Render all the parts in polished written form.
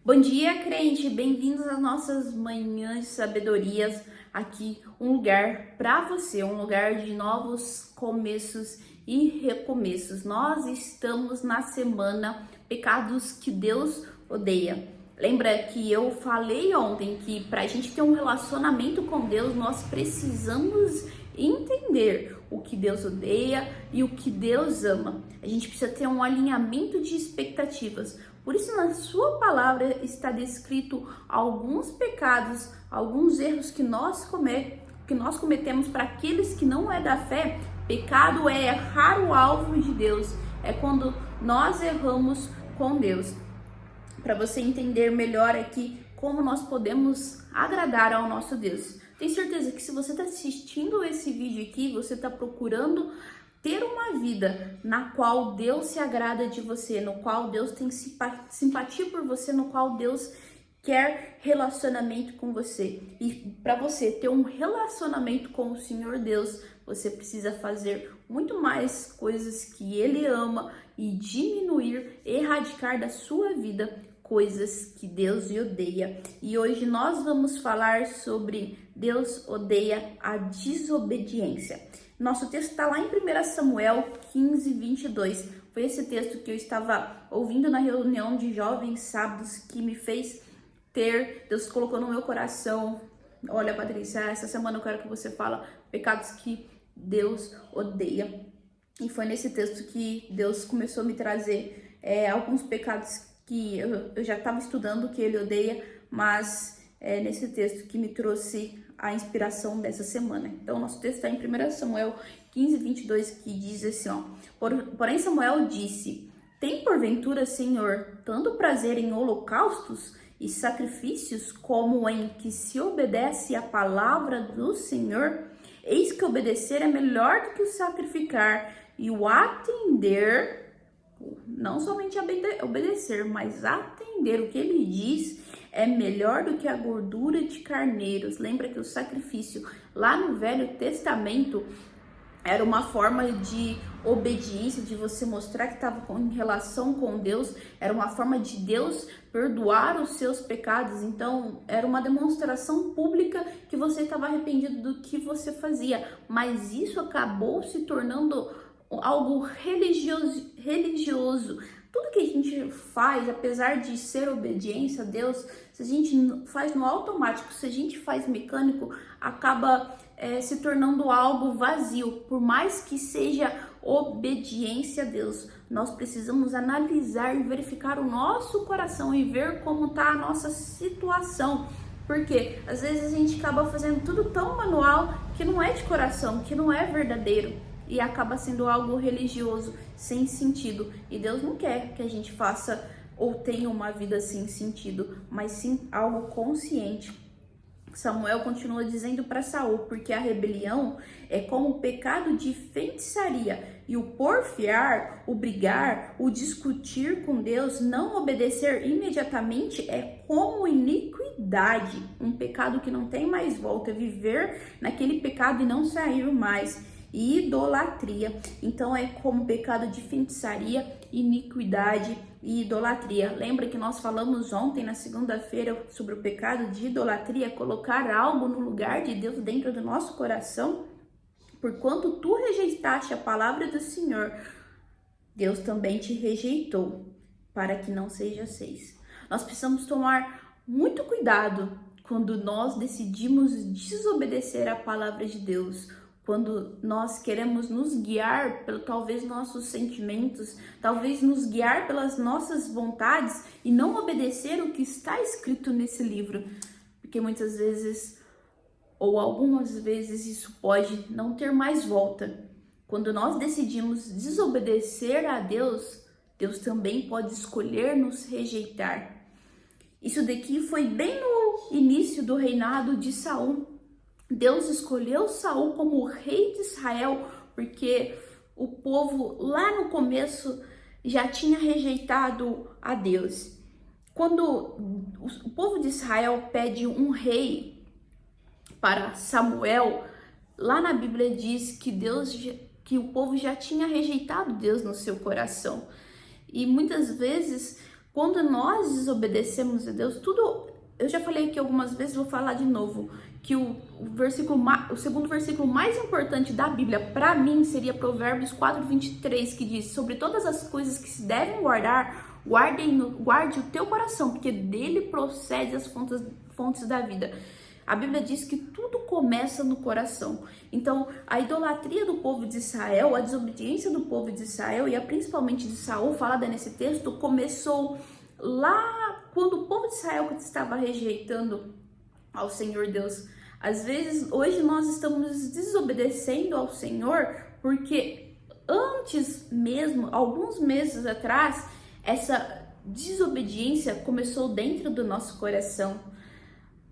Bom dia, crente! Bem-vindos às nossas manhãs de sabedorias. Aqui, um lugar para você, um lugar de novos começos e recomeços. Nós estamos na semana Pecados que Deus Odeia. Lembra que eu falei ontem que para a gente ter um relacionamento com Deus, nós precisamos entender o que Deus odeia e o que Deus ama. A gente precisa ter um alinhamento de expectativas. Por isso, na sua palavra está descrito alguns pecados, alguns erros que nós cometemos para aqueles que não é da fé. Pecado é errar o alvo de Deus, é quando nós erramos com Deus. Para você entender melhor aqui como nós podemos agradar ao nosso Deus. Tenho certeza que se você está assistindo esse vídeo aqui, você está procurando ter uma vida na qual Deus se agrada de você, no qual Deus tem simpatia por você, no qual Deus quer relacionamento com você. E para você ter um relacionamento com o Senhor Deus, você precisa fazer muito mais coisas que Ele ama e diminuir, erradicar da sua vida coisas que Deus odeia. E hoje nós vamos falar sobre Deus odeia a desobediência. Nosso texto está lá em 1 Samuel 15, 22. Foi esse texto que eu estava ouvindo na reunião de jovens sábados que me fez Deus colocou no meu coração. Olha, Patrícia, essa semana eu quero que você fale pecados que Deus odeia. E foi nesse texto que Deus começou a me trazer alguns pecados que eu já estava estudando que Ele odeia, mas é nesse texto que me trouxe a inspiração dessa semana. Então, nosso texto está em 1 Samuel 15, 22, que diz assim, ó. Porém, Samuel disse, tem porventura, Senhor, tanto prazer em holocaustos e sacrifícios como em que se obedece à palavra do Senhor? Eis que obedecer é melhor do que o sacrificar, e o atender, não somente obedecer, mas atender o que ele diz, é melhor do que a gordura de carneiros. Lembra que o sacrifício lá no Velho Testamento era uma forma de obediência, de você mostrar que estava em relação com Deus, era uma forma de Deus perdoar os seus pecados. Então, era uma demonstração pública que você estava arrependido do que você fazia. Mas isso acabou se tornando algo religioso. Tudo que a gente faz, apesar de ser obediência a Deus, se a gente faz no automático, se a gente faz mecânico, acaba se tornando algo vazio. Por mais que seja obediência a Deus, nós precisamos analisar e verificar o nosso coração e ver como está a nossa situação. Porque às vezes a gente acaba fazendo tudo tão manual que não é de coração, que não é verdadeiro. E acaba sendo algo religioso, sem sentido. E Deus não quer que a gente faça ou tenha uma vida sem sentido, mas sim algo consciente. Samuel continua dizendo para Saul, porque a rebelião é como o pecado de feitiçaria, e o porfiar, o brigar, o discutir com Deus, não obedecer imediatamente é como iniquidade, um pecado que não tem mais volta, viver naquele pecado e não sair mais. E idolatria, então é como pecado de feitiçaria, iniquidade e idolatria. Lembra que nós falamos ontem na segunda-feira sobre o pecado de idolatria, colocar algo no lugar de Deus dentro do nosso coração? Porquanto tu rejeitaste a palavra do Senhor, Deus também te rejeitou, para que não sejas. Nós precisamos tomar muito cuidado quando nós decidimos desobedecer a palavra de Deus. Quando nós queremos nos guiar pelo talvez nossos sentimentos, talvez nos guiar pelas nossas vontades e não obedecer o que está escrito nesse livro. Porque muitas vezes, ou algumas vezes, isso pode não ter mais volta. Quando nós decidimos desobedecer a Deus, Deus também pode escolher nos rejeitar. Isso daqui foi bem no início do reinado de Saul. Deus escolheu Saul como rei de Israel, porque o povo lá no começo já tinha rejeitado a Deus. Quando o povo de Israel pede um rei para Samuel, lá na Bíblia diz que o povo já tinha rejeitado Deus no seu coração. E muitas vezes Quando nós desobedecemos a Deus, tudo, eu já falei aqui algumas vezes, vou falar de novo, que o segundo versículo mais importante da Bíblia para mim seria Provérbios 4:23, que diz: sobre todas as coisas que se devem guardar, guarde o teu coração, porque dele procede as fontes da vida. A Bíblia diz que tudo começa no coração. Então, a idolatria do povo de Israel, a desobediência do povo de Israel e principalmente de Saul, falada nesse texto, começou lá quando o povo de Israel estava rejeitando ao Senhor Deus. Às vezes, hoje nós estamos desobedecendo ao Senhor porque antes mesmo, alguns meses atrás, essa desobediência começou dentro do nosso coração.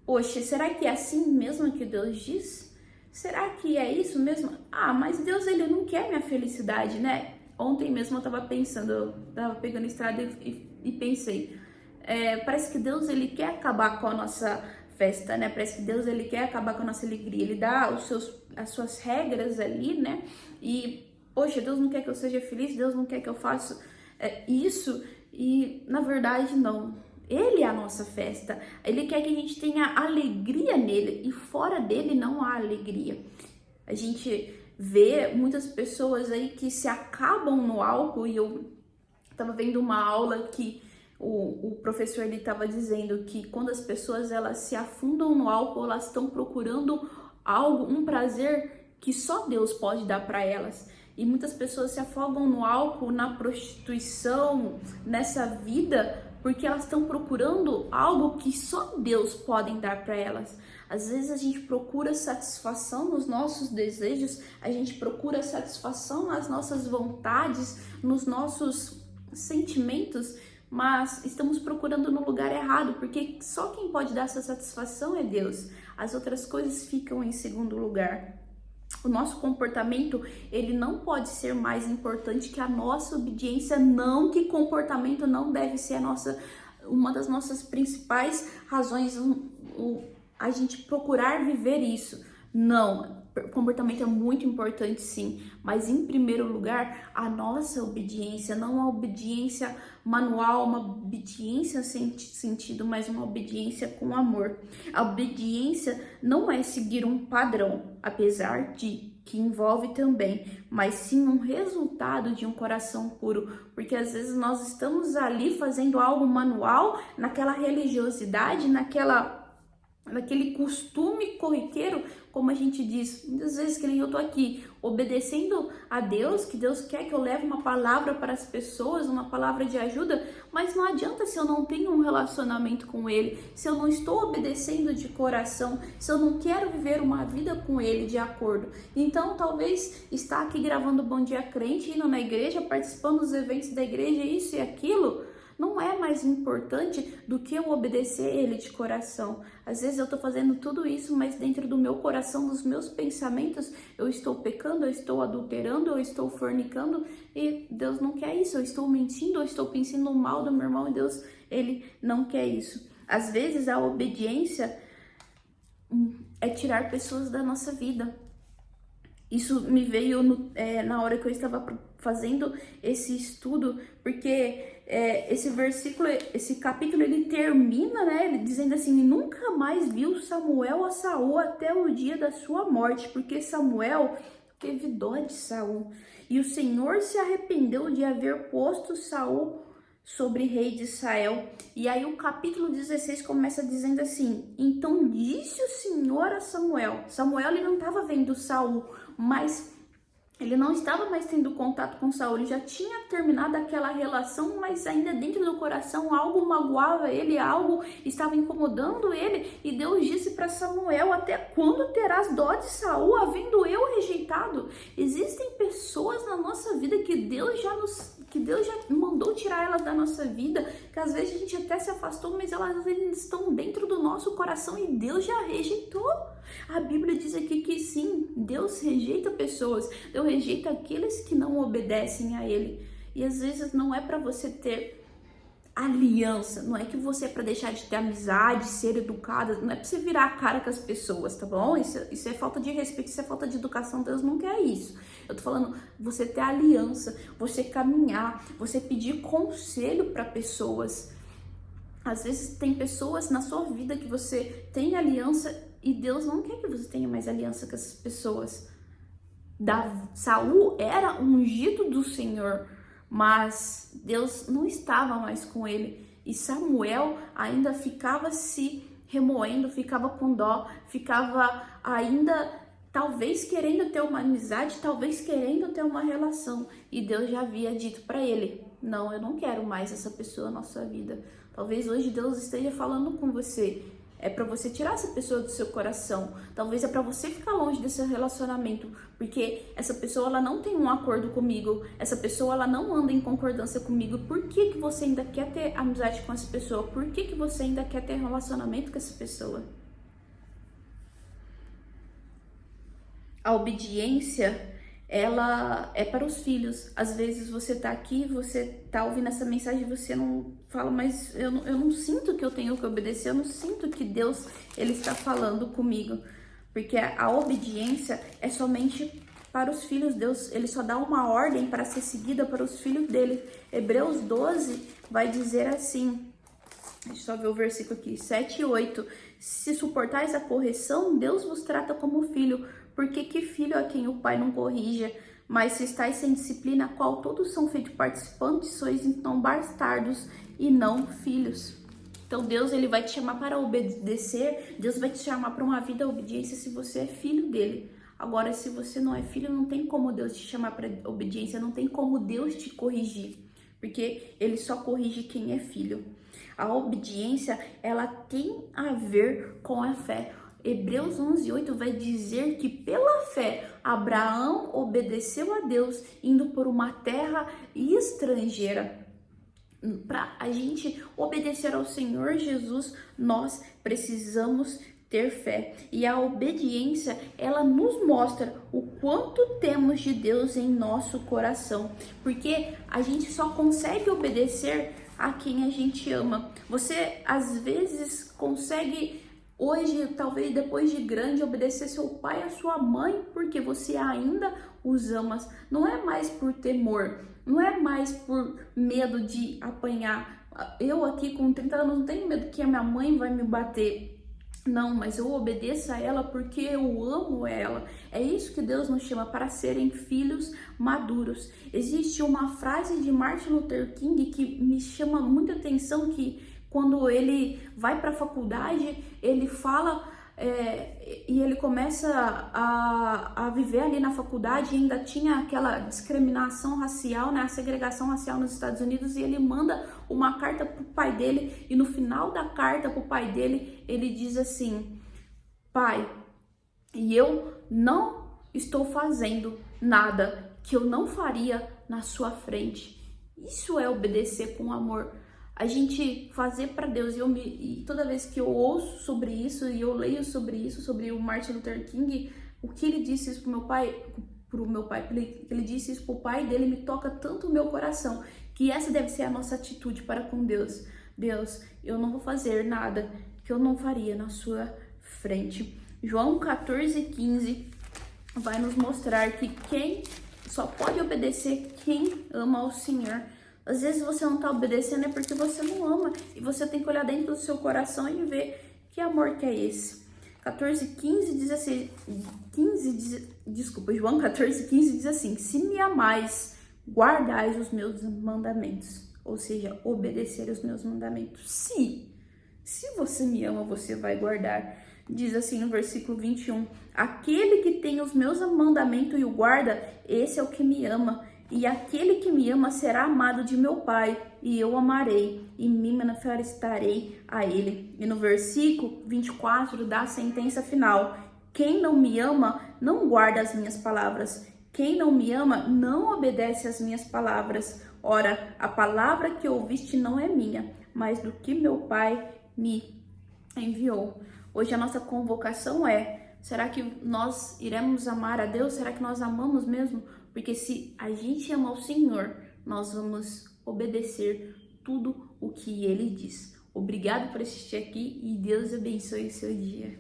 Poxa, será que é assim mesmo que Deus diz? Será que é isso mesmo? Ah, mas Deus, ele não quer minha felicidade, né? Ontem mesmo eu tava pensando, eu tava pegando a estrada e pensei, parece que Deus, ele quer acabar com a nossa festa, né? Parece que Deus, ele quer acabar com a nossa alegria. Ele dá as suas regras ali, né? E, poxa, Deus não quer que eu seja feliz, Deus não quer que eu faça isso. E, na verdade, não. Ele é a nossa festa. Ele quer que a gente tenha alegria nele. E fora dele não há alegria. A gente vê muitas pessoas aí que se acabam no álcool. E eu tava vendo uma aula que o professor ele estava dizendo que quando as pessoas elas se afundam no álcool, elas estão procurando algo, um prazer que só Deus pode dar para elas. E muitas pessoas se afogam no álcool, na prostituição, nessa vida, porque elas estão procurando algo que só Deus pode dar para elas. Às vezes a gente procura satisfação nos nossos desejos, a gente procura satisfação nas nossas vontades, nos nossos sentimentos, mas estamos procurando no lugar errado, porque só quem pode dar essa satisfação é Deus. As outras coisas ficam em segundo lugar. O nosso comportamento, ele não pode ser mais importante que a nossa obediência, não que comportamento não deve ser uma das nossas principais razões, a gente procurar viver isso. Não, comportamento é muito importante sim, mas em primeiro lugar, a nossa obediência, não a obediência manual, uma obediência sem sentido, mas uma obediência com amor. A obediência não é seguir um padrão, apesar de que envolve também, mas sim um resultado de um coração puro, porque às vezes nós estamos ali fazendo algo manual, naquela religiosidade, naquele costume corriqueiro, como a gente diz, muitas vezes que nem eu tô aqui, obedecendo a Deus, que Deus quer que eu leve uma palavra para as pessoas, uma palavra de ajuda, mas não adianta se eu não tenho um relacionamento com Ele, se eu não estou obedecendo de coração, se eu não quero viver uma vida com Ele de acordo. Então, talvez estar aqui gravando Bom Dia Crente, indo na igreja, participando dos eventos da igreja, isso e aquilo, não é mais importante do que eu obedecer a Ele de coração. Às vezes eu estou fazendo tudo isso, mas dentro do meu coração, dos meus pensamentos, eu estou pecando, eu estou adulterando, eu estou fornicando, e Deus não quer isso. Eu estou mentindo, eu estou pensando mal do meu irmão, e Deus, Ele não quer isso. Às vezes a obediência é tirar pessoas da nossa vida. Isso me veio na hora que eu estava fazendo esse estudo, porque esse versículo, esse capítulo, ele termina, né, ele dizendo assim: nunca mais viu Samuel a Saul até o dia da sua morte, porque Samuel teve dó de Saul, e o Senhor se arrependeu de haver posto Saul sobre rei de Israel. E aí o capítulo 16 começa dizendo assim: então disse o Senhor a Samuel. Samuel, ele não estava vendo Saul, mas ele não estava mais tendo contato com Saul, ele já tinha terminado aquela relação, mas ainda dentro do coração algo magoava ele, algo estava incomodando ele, e Deus disse para Samuel: até quando terás dó de Saul, havendo eu rejeitado? Existem pessoas na nossa vida que Deus já mandou tirar elas da nossa vida, que às vezes a gente até se afastou, mas elas estão dentro do nosso coração e Deus já rejeitou. A Bíblia diz aqui que sim, Deus rejeita pessoas, Deus rejeita aqueles que não obedecem a Ele. E às vezes não é para você ter aliança, não é que você é para deixar de ter amizade, ser educada, não é para você virar a cara com as pessoas, tá bom? Isso é falta de respeito, isso é falta de educação, Deus não quer isso. Eu tô falando você ter aliança, você caminhar, você pedir conselho para pessoas. Às vezes tem pessoas na sua vida que você tem aliança e Deus não quer que você tenha mais aliança com essas pessoas. Saul era ungido do Senhor, mas Deus não estava mais com ele. E Samuel ainda ficava se remoendo, ficava com dó, ficava ainda talvez querendo ter uma amizade, talvez querendo ter uma relação. E Deus já havia dito para ele: não, eu não quero mais essa pessoa na sua vida. Talvez hoje Deus esteja falando com você. É para você tirar essa pessoa do seu coração. Talvez é para você ficar longe desse relacionamento, porque essa pessoa ela não tem um acordo comigo. Essa pessoa ela não anda em concordância comigo. Por que você ainda quer ter amizade com essa pessoa? Por que você ainda quer ter relacionamento com essa pessoa? A obediência, ela é para os filhos. Às vezes você tá aqui, você tá ouvindo essa mensagem e você não fala, mas eu não sinto que eu tenho que obedecer, eu não sinto que Deus, ele está falando comigo. Porque a obediência é somente para os filhos. Deus, ele só dá uma ordem para ser seguida para os filhos dele. Hebreus 12 vai dizer assim, deixa eu só ver o versículo aqui, 7 e 8. Se suportais a correção, Deus vos trata como filho. Porque que filho a quem o pai não corrija? Mas se estáis sem disciplina, a qual todos são feitos participantes, sois então bastardos e não filhos. Então Deus, ele vai te chamar para obedecer, Deus vai te chamar para uma vida de obediência se você é filho dele. Agora, se você não é filho, não tem como Deus te chamar para obediência, não tem como Deus te corrigir, porque ele só corrige quem é filho. A obediência, ela tem a ver com a fé. Hebreus 11:8 vai dizer que pela fé Abraão obedeceu a Deus indo por uma terra estrangeira. Para a gente obedecer ao Senhor Jesus, nós precisamos ter fé. E a obediência, ela nos mostra o quanto temos de Deus em nosso coração. Porque a gente só consegue obedecer a quem a gente ama. Você, às vezes, consegue hoje, talvez depois de grande, obedecer seu pai e a sua mãe, porque você ainda os ama. Não é mais por temor, não é mais por medo de apanhar. Eu aqui com 30 anos não tenho medo que a minha mãe vai me bater. Não, mas eu obedeço a ela porque eu amo ela. É isso que Deus nos chama, para serem filhos maduros. Existe uma frase de Martin Luther King que me chama muita atenção, que quando ele vai para a faculdade, ele fala e ele começa a viver ali na faculdade, e ainda tinha aquela discriminação racial, né, a segregação racial nos Estados Unidos, e ele manda uma carta pro pai dele, e no final da carta pro pai dele, ele diz assim: pai, e eu não estou fazendo nada que eu não faria na sua frente. Isso é obedecer com amor. A gente fazer para Deus. E toda vez que eu ouço sobre isso e eu leio sobre isso, sobre o Martin Luther King, o que ele disse isso pro meu pai, ele disse isso pro pai dele, me toca tanto o meu coração, que essa deve ser a nossa atitude para com Deus. Deus, eu não vou fazer nada que eu não faria na sua frente. João 14:15 vai nos mostrar que quem só pode obedecer quem ama ao Senhor. Às vezes você não está obedecendo é porque você não ama, e você tem que olhar dentro do seu coração e ver que amor que é esse. 14:15 diz assim, João 14:15 diz assim: se me amais, guardais os meus mandamentos. Ou seja, obedecer os meus mandamentos. Se você me ama, você vai guardar. Diz assim no versículo 21, aquele que tem os meus mandamentos e o guarda, esse é o que me ama. E aquele que me ama será amado de meu Pai, e eu amarei, e me manifestarei a ele. E no versículo 24 dá a sentença final: quem não me ama, não guarda as minhas palavras. Quem não me ama, não obedece às minhas palavras. Ora, a palavra que ouviste não é minha, mas do que meu Pai me enviou. Hoje a nossa convocação é: será que nós iremos amar a Deus? Será que nós amamos mesmo? Porque se a gente ama o Senhor, nós vamos obedecer tudo o que Ele diz. Obrigado por assistir aqui e Deus abençoe o seu dia.